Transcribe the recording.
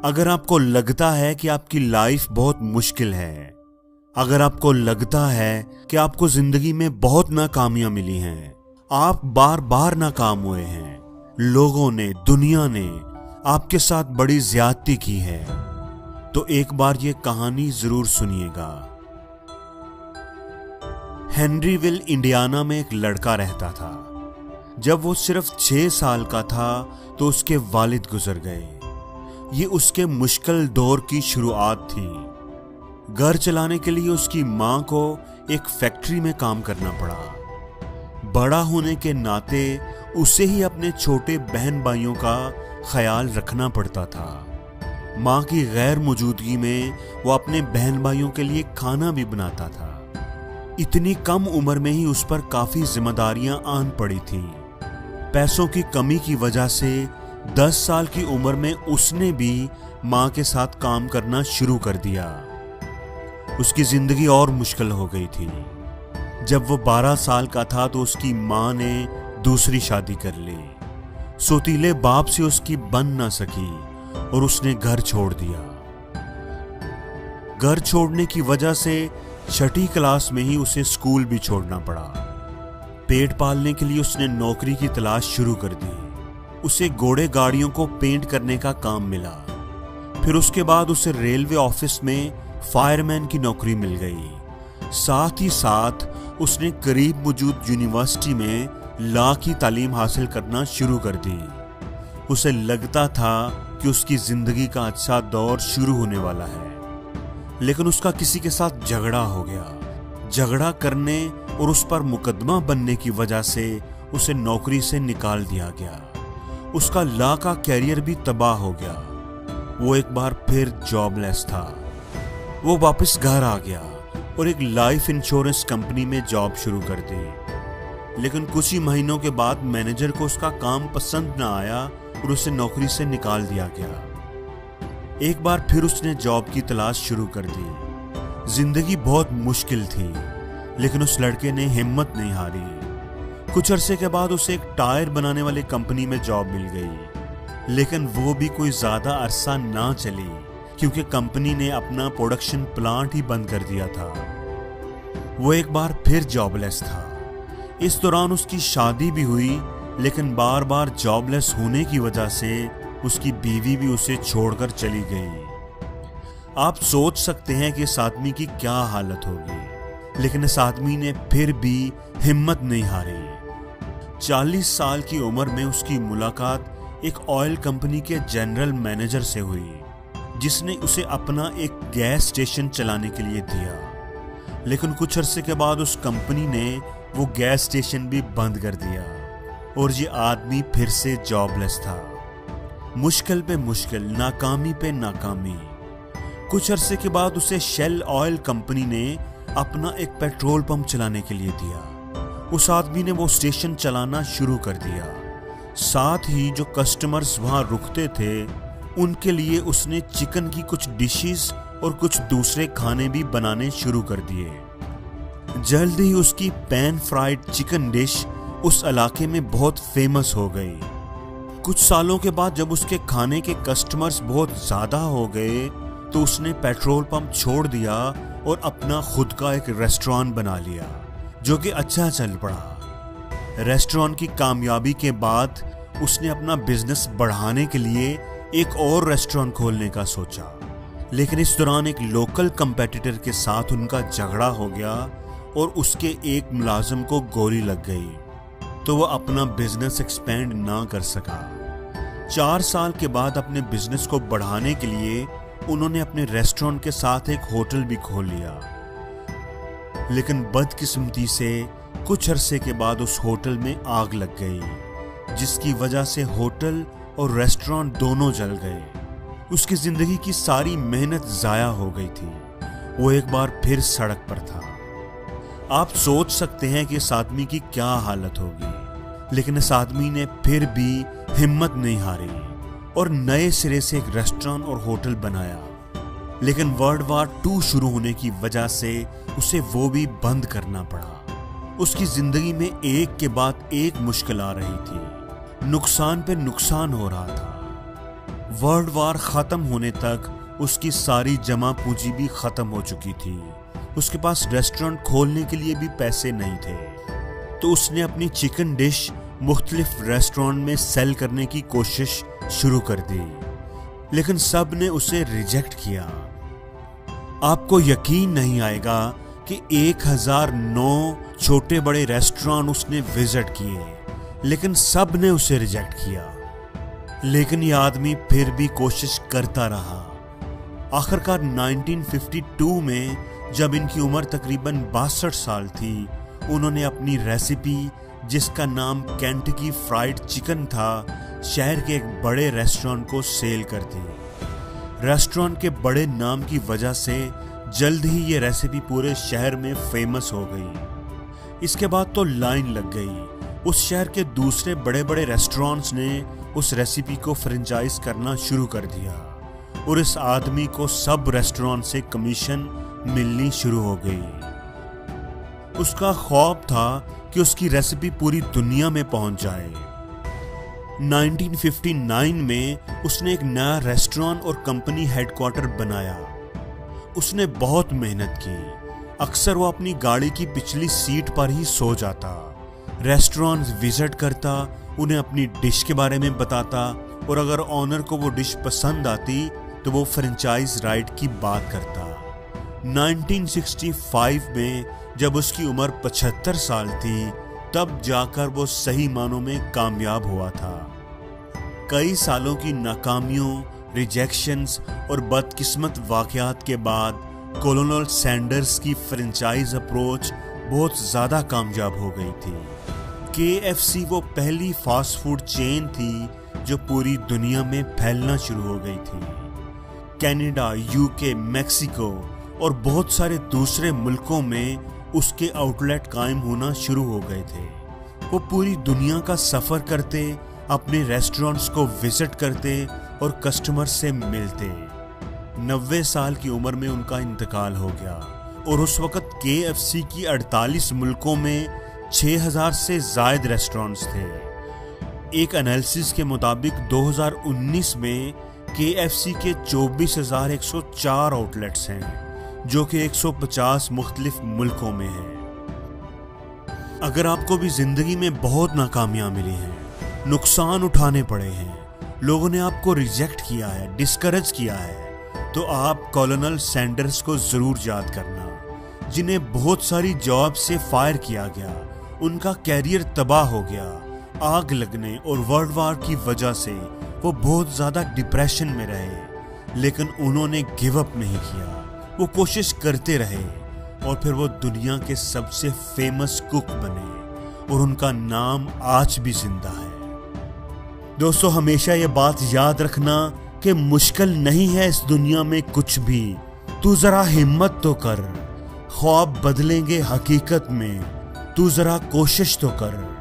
अगर आपको लगता है कि आपकी लाइफ बहुत मुश्किल है, अगर आपको लगता है कि आपको जिंदगी में बहुत नाकामियां मिली हैं, आप बार बार नाकाम हुए हैं, लोगों ने, दुनिया ने आपके साथ बड़ी ज्यादती की है, तो एक बार ये कहानी जरूर सुनिएगा। हेनरीविल, इंडियाना में एक लड़का रहता था। जब वो सिर्फ 6 साल का था तो उसके वालिद गुजर गए। ये उसके मुश्किल दौर की शुरुआत थी। घर चलाने के लिए उसकी मां को एक फैक्ट्री में काम करना पड़ा। बड़ा होने के नाते उसे ही अपने छोटे बहन भाइयों का ख्याल रखना पड़ता था। मां की गैर मौजूदगी में वो अपने बहन भाइयों के लिए खाना भी बनाता था। इतनी कम उम्र में ही उस पर काफी जिम्मेदारियां आन पड़ी थीं। पैसों की कमी की वजह से 10 साल की उम्र में उसने भी मां के साथ काम करना शुरू कर दिया। उसकी जिंदगी और मुश्किल हो गई थी। जब वो 12 साल का था तो उसकी मां ने दूसरी शादी कर ली। सौतीले बाप से उसकी बन ना सकी और उसने घर छोड़ दिया। घर छोड़ने की वजह से 6ठी क्लास में ही उसे स्कूल भी छोड़ना पड़ा। पेट पालने के लिए उसने नौकरी की तलाश शुरू कर दी। उसे घोड़े गाड़ियों को पेंट करने का काम मिला। फिर उसके बाद उसे रेलवे ऑफिस में फायरमैन की नौकरी मिल गई। साथ ही साथ उसने करीब मौजूद यूनिवर्सिटी में लॉ की तालीम हासिल करना शुरू कर दी। उसे लगता था कि उसकी जिंदगी का अच्छा दौर शुरू होने वाला है, लेकिन उसका किसी के साथ झगड़ा हो गया। झगड़ा करने और उस पर मुकदमा बनने की वजह से उसे नौकरी से निकाल दिया गया। उसका लॉ का कैरियर भी तबाह हो गया। वो एक बार फिर जॉबलेस था। वो वापस घर आ गया और एक लाइफ इंश्योरेंस कंपनी में जॉब शुरू कर दी। लेकिन कुछ ही महीनों के बाद मैनेजर को उसका काम पसंद न आया और उसे नौकरी से निकाल दिया गया। एक बार फिर उसने जॉब की तलाश शुरू कर दी। जिंदगी बहुत मुश्किल थी, लेकिन उस लड़के ने हिम्मत नहीं हारी। कुछ अरसे के बाद उसे एक टायर बनाने वाली कंपनी में जॉब मिल गई, लेकिन वो भी कोई ज्यादा अरसा ना चली क्योंकि कंपनी ने अपना प्रोडक्शन प्लांट ही बंद कर दिया था। वो एक बार फिर जॉबलेस था। इस दौरान उसकी शादी भी हुई, लेकिन बार बार जॉबलेस होने की वजह से उसकी बीवी भी उसे छोड़कर चली गई। आप सोच सकते हैं कि इस आदमी की क्या हालत होगी, लेकिन इस आदमी ने फिर भी हिम्मत नहीं हारी। 40 साल की उम्र में उसकी मुलाकात एक ऑयल कंपनी के जनरल मैनेजर से हुई, जिसने उसे अपना एक गैस स्टेशन चलाने के लिए दिया। लेकिन कुछ अरसे के बाद उस कंपनी ने वो गैस स्टेशन भी बंद कर दिया और ये आदमी फिर से जॉबलेस था। मुश्किल पे मुश्किल, नाकामी पे नाकामी। कुछ अरसे के बाद उसे शेल ऑयल कंपनी ने अपना एक पेट्रोल पंप चलाने के लिए दिया। उस आदमी ने वो स्टेशन चलाना शुरू कर दिया। साथ ही जो कस्टमर्स वहां रुकते थे, उनके लिए उसने चिकन की कुछ डिशेस और कुछ दूसरे खाने भी बनाने शुरू कर दिए। जल्द ही उसकी पैन फ्राइड चिकन डिश उस इलाके में बहुत फेमस हो गई। कुछ सालों के बाद जब उसके खाने के कस्टमर्स बहुत ज्यादा हो गए, तो उसने पेट्रोल पंप छोड़ दिया और अपना खुद का एक रेस्टोरेंट बना लिया, जो कि अच्छा चल पड़ा। रेस्टोरेंट की कामयाबी के बाद उसने अपना बिजनेस बढ़ाने के लिए एक और रेस्टोरेंट खोलने का सोचा, लेकिन इस दौरान एक लोकल कंपेटिटर के साथ उनका झगड़ा हो गया और उसके एक मुलाजिम को गोली लग गई, तो वह अपना बिजनेस एक्सपेंड ना कर सका। 4 साल के बाद अपने बिजनेस को बढ़ाने के लिए उन्होंने अपने रेस्टोरेंट के साथ एक होटल भी खोल लिया। लेकिन बदकिस्मती से कुछ अरसे के बाद उस होटल में आग लग गई, जिसकी वजह से होटल और रेस्टोरेंट दोनों जल गए। उसकी जिंदगी की सारी मेहनत जाया हो गई थी। वो एक बार फिर सड़क पर था। आप सोच सकते हैं कि इस आदमी की क्या हालत होगी, लेकिन इस आदमी ने फिर भी हिम्मत नहीं हारी और नए सिरे से एक रेस्टोरेंट और होटल बनाया। लेकिन वर्ल्ड वार 2 शुरू होने की वजह से उसे वो भी बंद करना पड़ा। उसकी जिंदगी में एक के बाद एक मुश्किल आ रही थी। नुकसान पे नुकसान हो रहा था। वर्ल्ड वार खत्म होने तक उसकी सारी जमा पूंजी भी खत्म हो चुकी थी। उसके पास रेस्टोरेंट खोलने के लिए भी पैसे नहीं थे। तो उसने अपनी चिकन डिश मुख्तलिफ रेस्टोरेंट में सेल करने की कोशिश शुरू कर दी, लेकिन सब ने उसे रिजेक्ट किया। आपको यकीन नहीं आएगा कि 1009 छोटे बड़े रेस्टोरेंट उसने विजिट किए, लेकिन सब ने उसे रिजेक्ट किया। लेकिन यह आदमी फिर भी कोशिश करता रहा। आखिरकार 1952 में जब इनकी उम्र तकरीबन 62 साल थी, उन्होंने अपनी रेसिपी, जिसका नाम केंटकी फ्राइड चिकन था, शहर के एक बड़े रेस्टोरेंट को सेल कर दी। रेस्टोरेंट के बड़े नाम की वजह से जल्द ही ये रेसिपी पूरे शहर में फेमस हो गई। इसके बाद तो लाइन लग गई। उस शहर के दूसरे बड़े बड़े रेस्टोरेंट्स ने उस रेसिपी को फ्रेंचाइज करना शुरू कर दिया और इस आदमी को सब रेस्टोरेंट से कमीशन मिलनी शुरू हो गई। उसका ख्वाब था कि उसकी रेसिपी पूरी दुनिया में पहुंच जाए। 1959 में उसने एक नया रेस्टोरेंट और कंपनी हेडक्वार्टर बनाया। उसने बहुत मेहनत की। अक्सर वो अपनी गाड़ी की पिछली सीट पर ही सो जाता, रेस्टोरेंट विजिट करता, उन्हें अपनी डिश के बारे में बताता और अगर ऑनर को वो डिश पसंद आती तो वो फ्रेंचाइज राइट की बात करता। 1965 में जब उसकी उम्र 75 साल थी, तब जाकर वो सही मानों में कामयाब हुआ था। कई सालों की नाकामियों, रिजेक्शंस और बदकिस्मत वाकयात के बाद कोलोनल सैंडर्स की फ्रेंचाइज अप्रोच बहुत ज़्यादा कामयाब हो गई थी। KFC वो पहली फास्ट फूड चेन थी जो पूरी दुनिया में फैलना शुरू हो गई थी। कनाडा, UK, मैक्सिको और बहुत सारे दूसरे मुल्कों में उसके आउटलेट कायम होना शुरू हो गए थे। वो पूरी दुनिया का सफ़र करते, अपने रेस्टोरेंट्स को विजिट करते और कस्टमर से मिलते। 90 साल की उम्र में उनका इंतकाल हो गया और उस वक़्त KFC की 48 मुल्कों में 6000 से ज़ायद रेस्टोरेंट्स थे। एक एनालिसिस के मुताबिक 2019 में KFC के 24,104 आउटलेट्स हैं, जो कि 150 मुख्तलिफ मुल्कों में है। अगर आपको भी जिंदगी में बहुत नाकामियां मिली हैं, नुकसान उठाने पड़े हैं, लोगों ने आपको रिजेक्ट किया है, डिस्करेज किया है, तो आप कोलोनल सैंडर्स को जरूर याद करना, जिन्हें बहुत सारी जॉब से फायर किया गया, उनका कैरियर तबाह हो गया। आग लगने और वर्ल्ड वार की वजह से वो बहुत ज़्यादा डिप्रेशन में रहे, लेकिन उन्होंने गिव अप नहीं किया। वो कोशिश करते रहे और फिर वो दुनिया के सबसे फेमस कुक बने और उनका नाम आज भी जिंदा है। दोस्तों, हमेशा ये बात याद रखना कि मुश्किल नहीं है इस दुनिया में कुछ भी। तू जरा हिम्मत तो कर, ख्वाब बदलेंगे हकीकत में, तू जरा कोशिश तो कर।